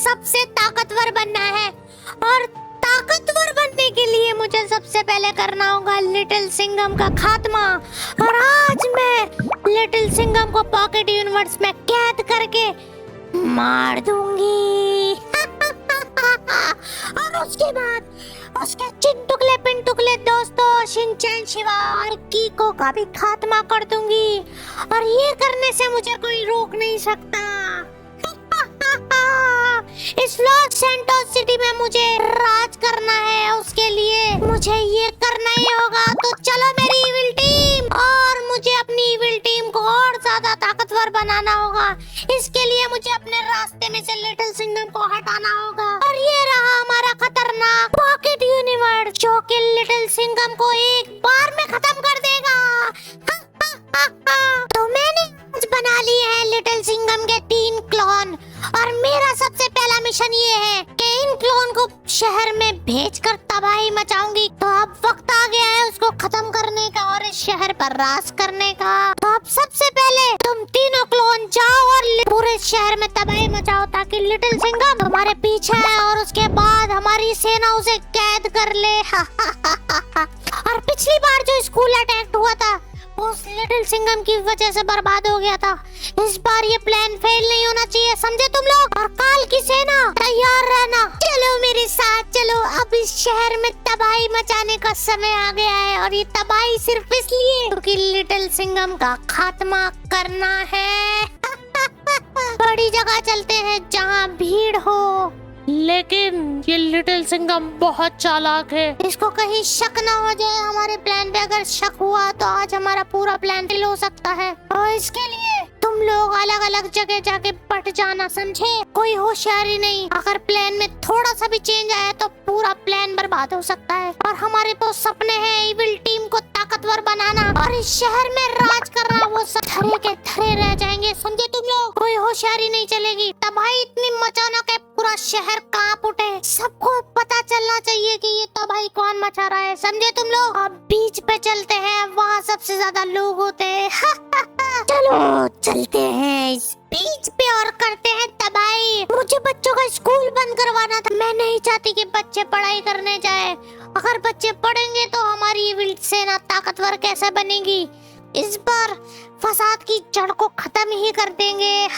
सबसे ताकतवर बनना है और ताकतवर बनने के लिए मुझे सबसे पहले करना होगा लिटिल सिंघम का खात्मा। और आज मैं लिटिल सिंघम को पॉकेट यूनिवर्स में कैद करके मार दूंगी। और उसके बाद उसके चिंटुकले पिंटुकले दोस्तों शिनचैन, शिवा और कीको का भी खात्मा कर दूंगी। और ये करने से मुझे कोई रोक नहीं सकता। इस लॉस सैंटोस सिटी में मुझे राज करना है, उसके लिए मुझे ये करना ही होगा। तो चलो मेरी इविल टीम, और मुझे अपनी इविल टीम को और ज्यादा ताकतवर बनाना होगा। इसके लिए मुझे अपने रास्ते में से लिटिल सिंघम को हटाना होगा। और ये रहा हमारा खतरनाक पॉकेट यूनिवर्स, जो कि लिटिल सिंघम को एक बार में खत्म कर देगा। तो मैंने आज बना लिए हैं लिटिल सिंघम के 3 क्लोन, और मेरा सबसे पहला मिशन ये है कि इन क्लोन को शहर में भेजकर तबाही मचाऊंगी। तो अब वक्त आ गया है उसको खत्म करने का और इस शहर पर राज करने का। तो अब सबसे पहले तुम तीनों क्लोन जाओ और पूरे शहर में तबाही मचाओ, ताकि लिटिल सिंघम हमारे पीछे है और उसके बाद हमारी सेना उसे कैद कर ले। और पिछली बार जो स्कूल अटैक हुआ था उस लिटिल सिंघम की वजह से बर्बाद हो गया था। इस बार ये प्लान फेल नहीं होना चाहिए, समझे तुम लोग? और काल की सेना तैयार रहना। चलो मेरे साथ चलो, अब इस शहर में तबाही मचाने का समय आ गया है। और ये तबाही सिर्फ इसलिए क्योंकि लिटिल सिंघम का खात्मा करना है। बड़ी जगह चलते हैं जहाँ भीड़ हो। लेकिन ये लिटिल सिंघम बहुत चालाक है, इसको कहीं शक ना हो जाए हमारे प्लान पे। अगर शक हुआ तो आज हमारा पूरा प्लान फेल हो सकता है। और इसके लिए तुम लोग अलग अलग जगह जाके बट जाना, समझे? कोई होशियारी नहीं। अगर प्लान में थोड़ा सा भी चेंज आया तो पूरा प्लान बर्बाद हो सकता है। और हमारे तो सपने हैं इविल टीम को ताकतवर बनाना और इस शहर में राज करना। वो सब धरे के धरे रह जाएंगे, समझे तुम लोग? कोई होशियारी नहीं चलेगी। तबाही इतनी मचाना के पूरा शहर कांप उठे। सबको पता चलना चाहिए कि ये तबाही कौन मचा रहा है, समझे तुम लोग? अब बीच पे चलते हैं, वहाँ सबसे ज्यादा लोग होते हैं। चलो चलते हैं इस बीच पे और करते हैं तबाही। मुझे बच्चों का स्कूल बंद करवाना था। मैं नहीं चाहती कि बच्चे पढ़ाई करने जाए। अगर बच्चे पढ़ेंगे तो हमारी इविल सेना ताकतवर कैसे बनेगी? इस बार फसाद की जड़ को खत्म ही कर देंगे।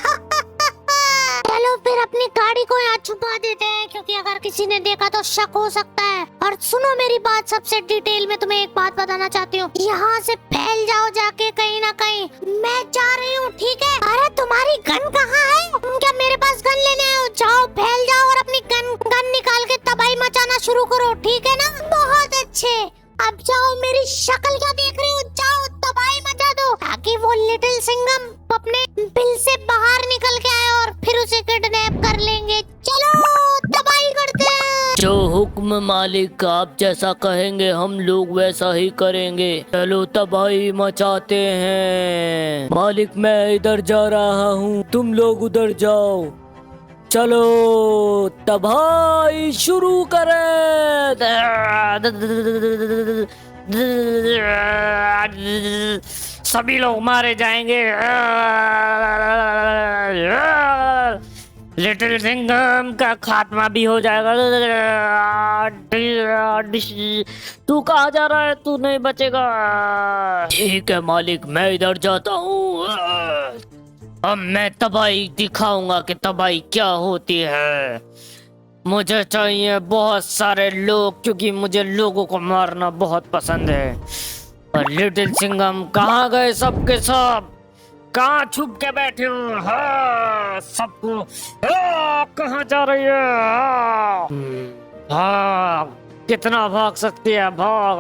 चलो फिर अपनी गाड़ी को यहाँ छुपा देते हैं, क्योंकि अगर किसी ने देखा तो शक हो सकता है। और सुनो मेरी बात सबसे डिटेल में, तुम्हें एक बात बताना चाहती हूँ। यहाँ से फैल जाओ जाके कहीं ना कहीं, मैं जा रही हूँ, ठीक है? अरे तुम्हारी गन कहाँ है? तुम क्या मेरे पास गन लेने आए हो? जाओ फैल जाओ और अपनी गन निकाल के तबाही मचाना शुरू करो, ठीक है ना? बहुत अच्छे, अब जाओ। मेरी शक्ल क्या देख रही हो? जाओ तबाही मचा दो, ताकि वो लिटिल सिंघम अपने बिल से बाहर निकल के आए और फिर उसे किडनैप कर लेंगे। चलो तबाही करते हैं। जो हुक्म मालिक, आप जैसा कहेंगे हम लोग वैसा ही करेंगे। चलो तबाही मचाते हैं। मालिक मैं इधर जा रहा हूँ, तुम लोग उधर जाओ। चलो तबाही शुरू करें। सभी लोग मारे जाएंगे। लिटिल सिंघम का खात्मा भी हो जाएगा। तू कहाँ जा रहा है? तू नहीं बचेगा। ठीक है मालिक, मैं इधर जाता हूँ। अब मैं तबाही दिखाऊंगा कि तबाही क्या होती है। मुझे चाहिए बहुत सारे लोग, क्योंकि मुझे लोगों को मारना बहुत पसंद है। और लिटिल सिंघम कहाँ गए सबके सब? कहाँ छुप के बैठे हो? हाँ, सबको कहाँ जा रही है? भाग, कितना भाग सकती है? भाग।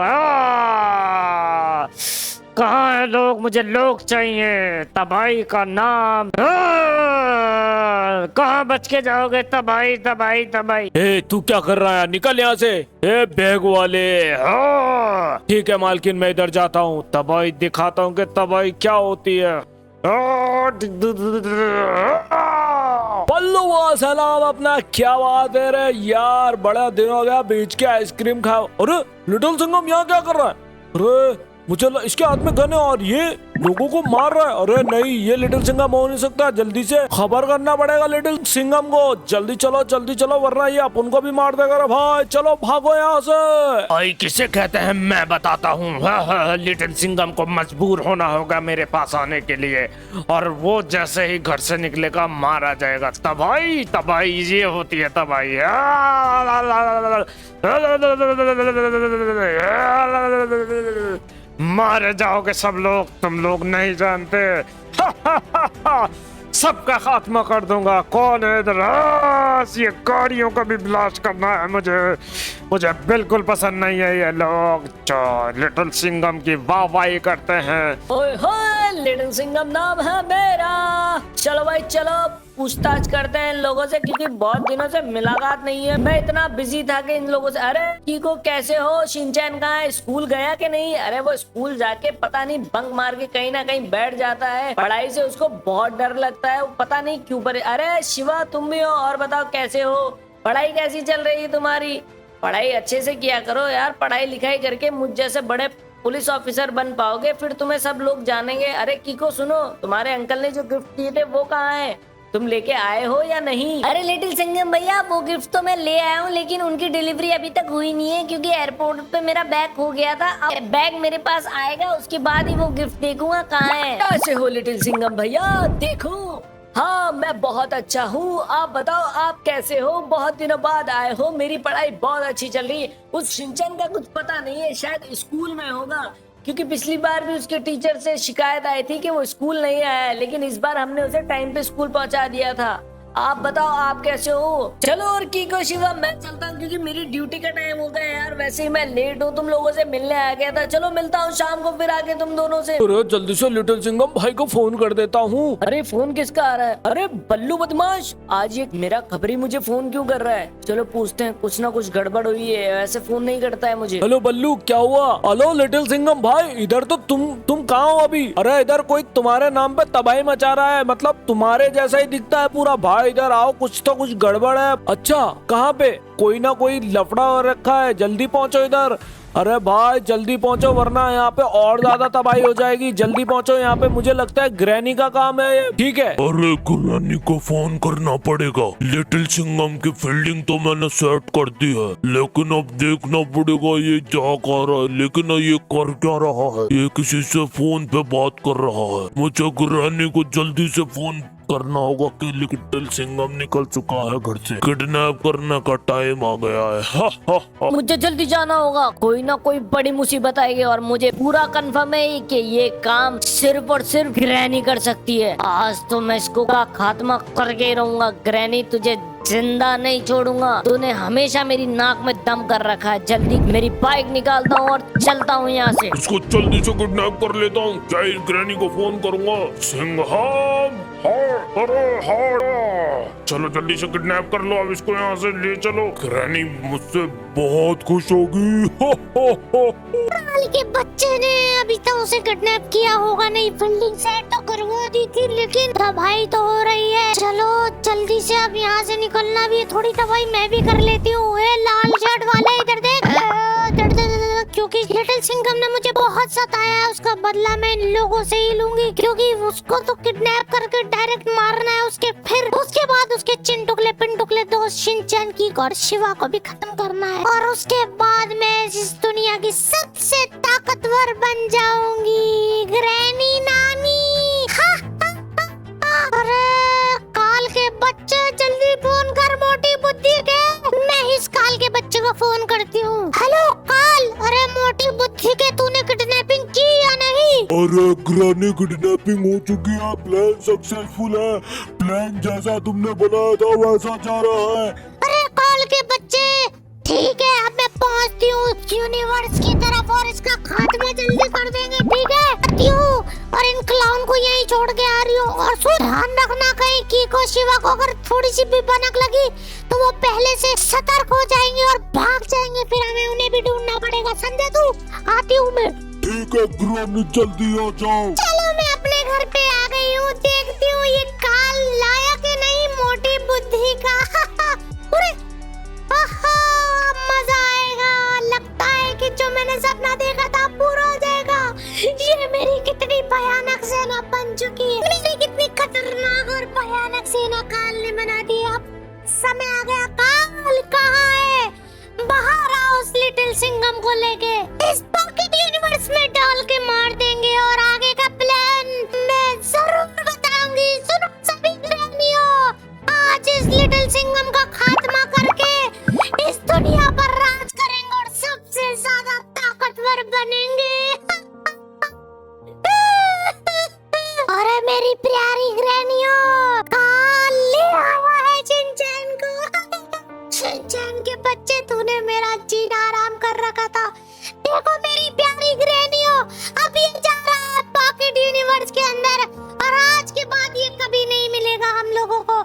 कहाँ है लोग? मुझे लोग चाहिए। तबाही का नाम। कहाँ बच के जाओगे? तबाही तबाही तबाही। ए तू क्या कर रहा है? निकल यहाँ से। ए बैग वाले। ठीक है मालकिन, मैं इधर जाता हूँ, तबाही दिखाता हूँ कि तबाही क्या होती है। पल्लू सलाम, अपना क्या बात है रे यार? बड़ा दिन हो गया, बीच के आइसक्रीम खाओ। अरे लिटिल सिंघम यहाँ क्या कर रहा है? अरे मुझे इसके हाथ में गन है और ये लोगों को मार रहा है। अरे नहीं, ये लिटिल सिंघम हो नहीं सकता। जल्दी से खबर करना पड़ेगा लिटिल सिंघम को। जल्दी चलो वरना ये अपन को भी मार देगा। रे भाई चलो भागो यहाँ से। भाई किसे कहते हैं मैं बताता हूँ। लिटिल सिंघम को मजबूर होना होगा मेरे पास आने के लिए, और वो जैसे ही घर से निकलेगा मारा जाएगा। तबाही ये होती है तबाही। मारे जाओगे सब लोग, तुम लोग नहीं जानते। सबका खात्मा कर दूंगा। कौन है इधर? ये गाड़ियों का भी ब्लास्ट करना है मुझे बिल्कुल पसंद नहीं है ये लोग जो लिटिल सिंघम की वाहवाही करते हैं। ओए होए, लिटिल सिंघम नाम है मेरा। चलो भाई चलो, पूछताछ करते हैं इन लोगों से, क्योंकि बहुत दिनों से मुलाकात नहीं है। मैं इतना बिजी था कि इन लोगों से। अरे कीको कैसे हो? शिनचैन कहाँ है? स्कूल गया कि नहीं? अरे वो स्कूल जाके पता नहीं बंक मार के कहीं ना कहीं बैठ जाता है। पढ़ाई से उसको बहुत डर लगता है, वो पता नहीं क्यों। पर अरे शिवा तुम भी हो, और बताओ कैसे हो? पढ़ाई कैसी चल रही है तुम्हारी? पढ़ाई अच्छे से किया करो यार। पढ़ाई लिखाई करके मुझ जैसे बड़े पुलिस ऑफिसर बन पाओगे, फिर तुम्हें सब लोग जानेंगे। अरे कीको सुनो, तुम्हारे अंकल ने जो गिफ्ट दिए थे वो कहाँ है? तुम लेके आए हो या नहीं? अरे लिटिल सिंघम भैया, वो गिफ्ट तो मैं ले आया हूँ, लेकिन उनकी डिलीवरी अभी तक हुई नहीं है, क्योंकि एयरपोर्ट पे मेरा बैग खो गया था। अब बैग मेरे पास आएगा, उसके बाद ही वो गिफ्ट देखूंगा कहाँ है। कैसे हो लिटिल सिंघम भैया? देखो, हाँ मैं बहुत अच्छा हूँ। आप बताओ आप कैसे हो? बहुत दिनों बाद आए हो। मेरी पढ़ाई बहुत अच्छी चल रही है। उस शिनचैन का कुछ पता नहीं है, शायद स्कूल में होगा, क्योंकि पिछली बार भी उसके टीचर से शिकायत आई थी कि वो स्कूल नहीं आया, लेकिन इस बार हमने उसे टाइम पे स्कूल पहुंचा दिया था। आप बताओ आप कैसे हो? चलो और कीको शिवा मैं चलता हूँ, क्योंकि मेरी ड्यूटी का टाइम हो गया यार। वैसे ही मैं लेट हूँ, तुम लोगों से मिलने आ गया था। चलो मिलता हूँ शाम को फिर आके तुम दोनों से। अरे जल्दी से लिटिल सिंघम भाई को फोन कर देता हूँ। अरे फोन किसका आ रहा है? अरे बल्लू बदमाश, आज ये मेरा खबरी मुझे फोन क्यों कर रहा है? चलो पूछते हैं, कुछ ना कुछ गड़बड़ हुई है, ऐसे फोन नहीं करता है मुझे। हेलो बल्लू, क्या हुआ? हेलो लिटिल सिंघम भाई, इधर तो तुम कहाँ हो अभी? अरे इधर कोई तुम्हारे नाम पे तबाही मचा रहा है, मतलब तुम्हारे जैसा ही दिखता है पूरा। भाई इधर आओ, कुछ तो कुछ गड़बड़ है। अच्छा कहाँ पे? कोई ना कोई लफड़ा हो रखा है, जल्दी पहुँचो इधर। अरे भाई जल्दी पहुँचो वरना यहाँ पे और ज्यादा तबाही हो जाएगी। जल्दी पहुँचो यहाँ पे, मुझे लगता है ग्रैनी का काम है ये। ठीक है। अरे ग्रैनी को फोन करना पड़ेगा। लिटिल सिंघम की फील्डिंग तो मैंने सेट कर दी है, लेकिन अब देखना पड़ेगा ये क्या कर रहा है। लेकिन ये कर क्या रहा है? ये किसी से फोन पे बात कर रहा है। मुझे ग्रैनी को जल्दी से फोन करना होगा कि लिटिल सिंघम निकल चुका है घर से। किडनैप करने का टाइम आ गया है। मुझे जल्दी जाना होगा, कोई ना कोई बड़ी मुसीबत आएगी, और मुझे पूरा कंफर्म है कि ये काम सिर्फ और सिर्फ ग्रैनी कर सकती है। आज तो मैं इसको का खात्मा करके ही रहूंगा। ग्रैनी तुझे जिंदा नहीं छोड़ूंगा, तूने हमेशा मेरी नाक में दम कर रखा है। जल्दी मेरी बाइक निकालता हूँ और चलता हूँ यहाँ से। इसको जल्दी से किडनैप कर लेता हूँ। क्या ग्रैनी को फोन करूंगा? सिंघम चलो जल्दी से किडनैप कर लो, अब इसको यहाँ से ले चलो। ग्रैनी मुझसे बहुत खुश होगी। साल के बच्चे ने अभी तक उसे किडनैप किया होगा नहीं, फील्डिंग सेट तो करवा दी थी, लेकिन तबाही तो हो रही है। चलो जल्दी से अब यहाँ से निकलना भी है। थोड़ी तबाही मैं भी कर लेती हूँ। लाल शर्ट वाले इधर देख, क्योंकि लिटिल सिंघम ने मुझे बहुत सताया है, उसका बदला मैं इन लोगों से ही लूंगी, क्योंकि उसको तो किडनैप करके डायरेक्ट मारना है। उसके बाद उसके चिन टुकले पिन टुकले दोस्त शिनचैन की और शिवा को भी खत्म करना है, और उसके बाद मैं इस दुनिया की सबसे ताकतवर बन जाऊंगी, ग्रैनी नानी। अरे काल के बच्चे, जल्दी फोन कर मोटी बुद्धि के। मैं इस काल के बच्चे को फोन करती हूँ। हेलो काल, अरे मोटी बुद्धि के, तूने किडनैपिंग की या नहीं? अरे ग्रैनी किडनैपिंग हो चुकी है, प्लान सक्सेसफुल है। प्लान जैसा तुमने बनाया था वैसा जा रहा है। अरे काल के बच्चे, ठीक है अब मैं पहुंचती हूँ यूनिवर्स की तरफ, और इसका खात्मा जल्दी कर देंगे। ठीक है आती हूँ, और इन क्लाउन को यहीं छोड़ के आ रही हूँ। और सुन, ध्यान रखना कहीं कीको शिवा को अगर थोड़ी सी भी भनक लगी तो वो पहले से सतर्क हो जाएंगे और भाग जाएंगे, फिर हमें उन्हें भी ढूंढना पड़ेगा। समझे तू? आती हूँ मैं। ठीक है ग्रैनी, जल्दी आ जाओ। चलो मैं अपने घर पे आ गई हूँ, देखती हूँ ये काल लाया कि नहीं मोटी बुद्धि का। अरे मजा आएगा, लगता है कि जो मैंने सपना देखा था पूरा हो जाएगा। सेना काल ने बना दी। अब समय आ गया, काल कहाँ है? बाहर आओ उस लिटिल सिंघम को लेके, इस पॉकेट यूनिवर्स में डाल के मार देंगे और आगे का प्लान मैं जरूर बताऊंगी। सुनो सभी ग्रहणियों, आज इस लिटिल सिंघम का खात्मा करके इस दुनिया पर राज करेंगे और सबसे ज्यादा ताकतवर बनेंगे। अरे मेरी प्यारी ग्रहणियों, काल ले आया है शिनचैन को। शिनचैन के बच्चे, तूने मेरा जीना आराम कर रखा था। देखो मेरी प्यारी ग्रहणियों, अब ये जा रहा है पॉकेट यूनिवर्स के अंदर और आज के बाद ये कभी नहीं मिलेगा हम लोगों को।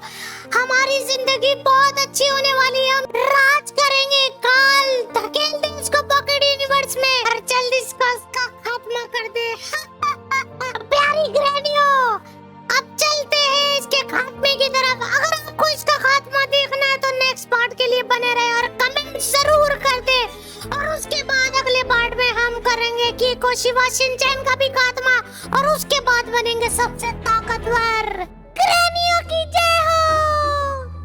हमारी जिंदगी बहुत अच्छी होने वाली है, हम राज करेंगे। काल धकेल दे इसको पॉकेट यूनिवर्स में और जल्दी इसका खात्मा कर दे। प्यारी ग्रहणियों, अब चलते हैं इसके खात्मे की तरफ। अगर आपको इसका खात्मा देखना है तो नेक्स्ट पार्ट के लिए बने रहे और कमेंट जरूर कर दे। और उसके बाद अगले पार्ट में हम करेंगे कीको शिवा शिनचैन का भी खात्मा और उसके बाद बनेंगे सबसे ताकतवर।